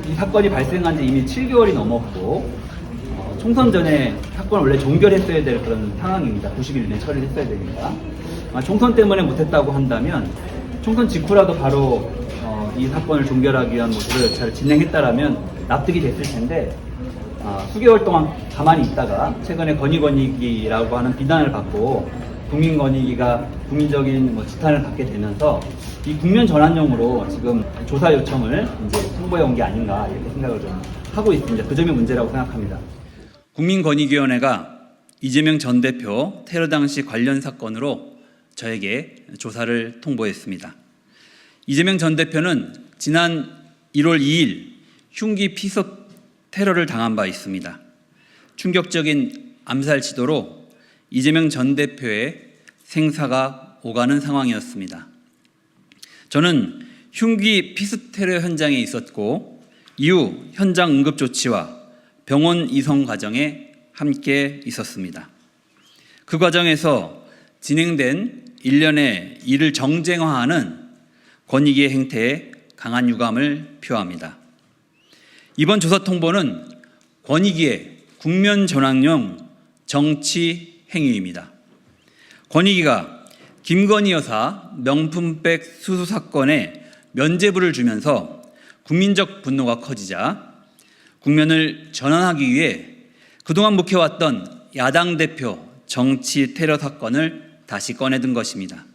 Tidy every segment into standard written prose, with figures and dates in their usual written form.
이 사건이 발생한 지 이미 7개월이 넘었고 총선 전에 사건을 원래 종결했어야 될 그런 상황입니다. 90일 내에 처리를 했어야 되니까. 총선 때문에 못했다고 한다면 총선 직후라도 바로 이 사건을 종결하기 위한 조사 절차를 진행했다라면 납득이 됐을 텐데 수개월 동안 가만히 있다가 최근에 권익위기라고 하는 비난을 받고 국민권익위가 국민적인 지탄을 받게 되면서 이 국면 전환용으로 지금 조사 요청을 이제 통보해 온 게 아닌가 이렇게 생각을 좀 하고 있습니다. 그 점이 문제라고 생각합니다. 국민권익위원회가 이재명 전 대표 테러 당시 관련 사건으로 저에게 조사를 통보했습니다. 이재명 전 대표는 지난 1월 2일 흉기 피습 테러를 당한 바 있습니다. 충격적인 암살 시도로 이재명 전 대표의 생사가 오가는 상황이었습니다. 저는 흉기 피습 테러 현장에 있었고 이후 현장 응급 조치와 병원 이송 과정에 함께 있었습니다. 그 과정에서 진행된 일련의 이를 정쟁화하는 권익위의 행태에 강한 유감을 표합니다. 이번 조사 통보는 권익위의 국면 전환용 정치 행위입니다. 권익위가 김건희 여사 명품백 수수 사건에 면죄부를 주면서 국민적 분노가 커지자 국면을 전환하기 위해 그동안 묵혀왔던 야당 대표 정치 테러 사건을 다시 꺼내든 것입니다.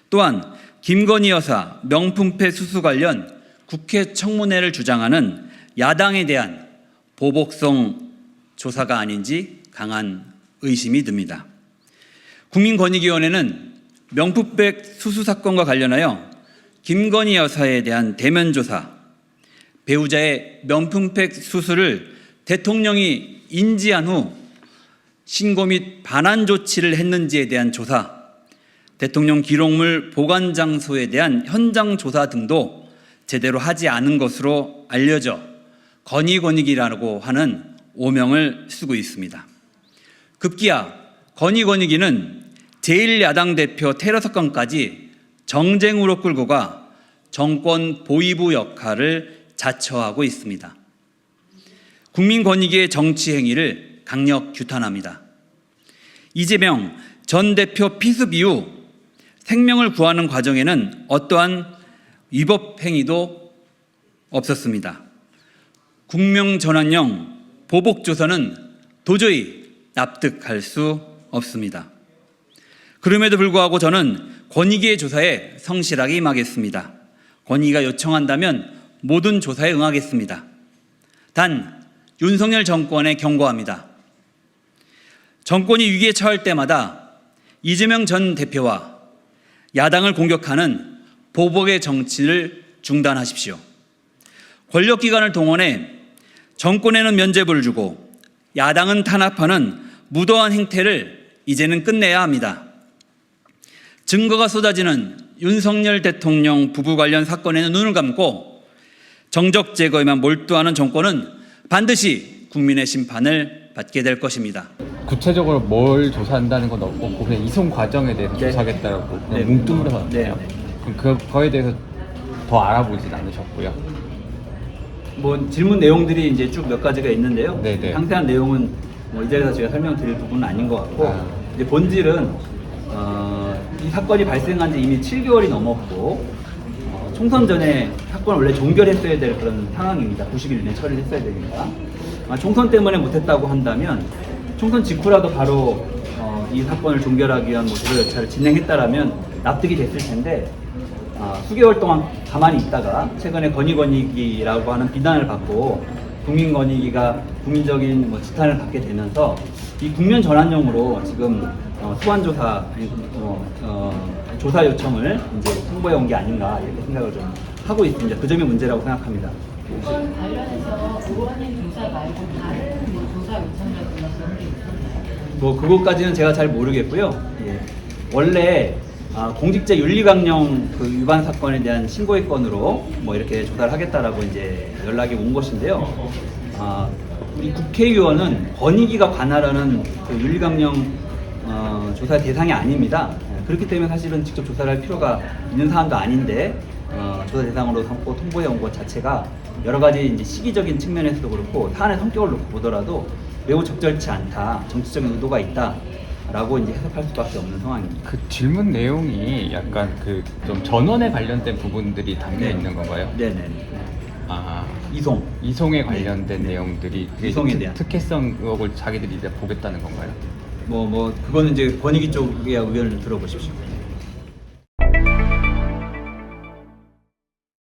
또한 김건희 여사 명품백 수수 관련 국회 청문회를 주장하는 야당에 대한 보복성 조사가 아닌지 강한 의심이 듭니다. 국민권익위원회는 명품백 수수 사건과 관련하여 김건희 여사에 대한 대면 조사, 배우자의 명품백 수수를 대통령이 인지한 후 신고 및 반환 조치를 했는지에 대한 조사, 대통령 기록물 보관 장소에 대한 현장 조사 등도 제대로 하지 않은 것으로 알려져 건의권익위라고 하는 오명을 쓰고 있습니다. 급기야 건의권익위는 제1야당 대표 테러 사건까지 정쟁으로 끌고 가 정권 보위부 역할을 자처하고 있습니다. 국민권익위의 정치 행위를 강력 규탄합니다. 이재명 전 대표 피습 이후 생명을 구하는 과정에는 어떠한 위법 행위도 없었습니다. 국명전환용 보복조사는 도저히 납득할 수 없습니다. 그럼에도 불구하고 저는 권익위의 조사에 성실하게 임하겠습니다. 권익위가 요청한다면 모든 조사에 응하겠습니다. 단 윤석열 정권에 경고합니다. 정권이 위기에 처할 때마다 이재명 전 대표와 야당을 공격하는 보복의 정치를 중단하십시오. 권력기관을 동원해 정권에는 면죄부를 주고 야당은 탄압하는 무도한 행태를 이제는 끝내야 합니다. 증거가 쏟아지는 윤석열 대통령 부부 관련 사건에는 눈을 감고 정적 제거에만 몰두하는 정권은 반드시 국민의 심판을 받게 될 것입니다. 구체적으로 뭘 조사한다는 건 없고 그냥 이송 과정에 대해서 조사하겠다고 그냥 뭉뚱그려서 왔어요. 그럼 그거에 대해서 더 알아보진 않으셨고요. 질문 내용들이 이제 쭉 몇 가지가 있는데요. 네네. 상세한 내용은 이 자리에서 제가 설명드릴 부분은 아닌 것 같고 이제 본질은 이 사건이 발생한 지 이미 7개월이 넘었고 총선 전에 사건을 원래 종결했어야 될 그런 상황입니다. 90일 내에 처리를 했어야 되니까. 총선 때문에 못했다고 한다면 총선 직후라도 바로 이 사건을 종결하기 위한 조사 절차를 진행했다라면 납득이 됐을 텐데 수개월 동안 가만히 있다가 최근에 권익위기라고 하는 비난을 받고 국민권익위가 국민적인 지탄을 받게 되면서 이 국면 전환용으로 지금 소환조사 조사 요청을 이제 통보해 온 게 아닌가 이렇게 생각을 좀 하고 있습니다. 그 점이 문제라고 생각합니다. 이건 관련해서 의원님 조사 말고 다른 조사 요청이라든가 그런 게 있었나요? 그것까지는 제가 잘 모르겠고요. 예. 원래 공직자 윤리강령 위반 사건에 대한 신고의 건으로 이렇게 조사를 하겠다라고 이제 연락이 온 것인데요. 우리 국회의원은 권익위가 관할하는 윤리강령 조사 대상이 아닙니다. 그렇기 때문에 사실은 직접 조사를 할 필요가 있는 사안도 아닌데 조사 대상으로 삼고 통보해 온 것 자체가 여러 가지 이제 시기적인 측면에서도 그렇고 사안의 성격을 놓고 보더라도 매우 적절치 않다, 정치적인 의도가 있다라고 이제 해석할 수밖에 없는 상황입니다. 그 질문 내용이 약간 그 좀 전원에 관련된 부분들이 담겨 네. 있는 건가요? 네네. 아, 이송. 이송에 관련된 내용들이 그게 이송에 대한. 특혜성 의혹을 자기들이 이제 보겠다는 건가요? 그거는 이제 권익위 쪽의 의견을 들어보십시오.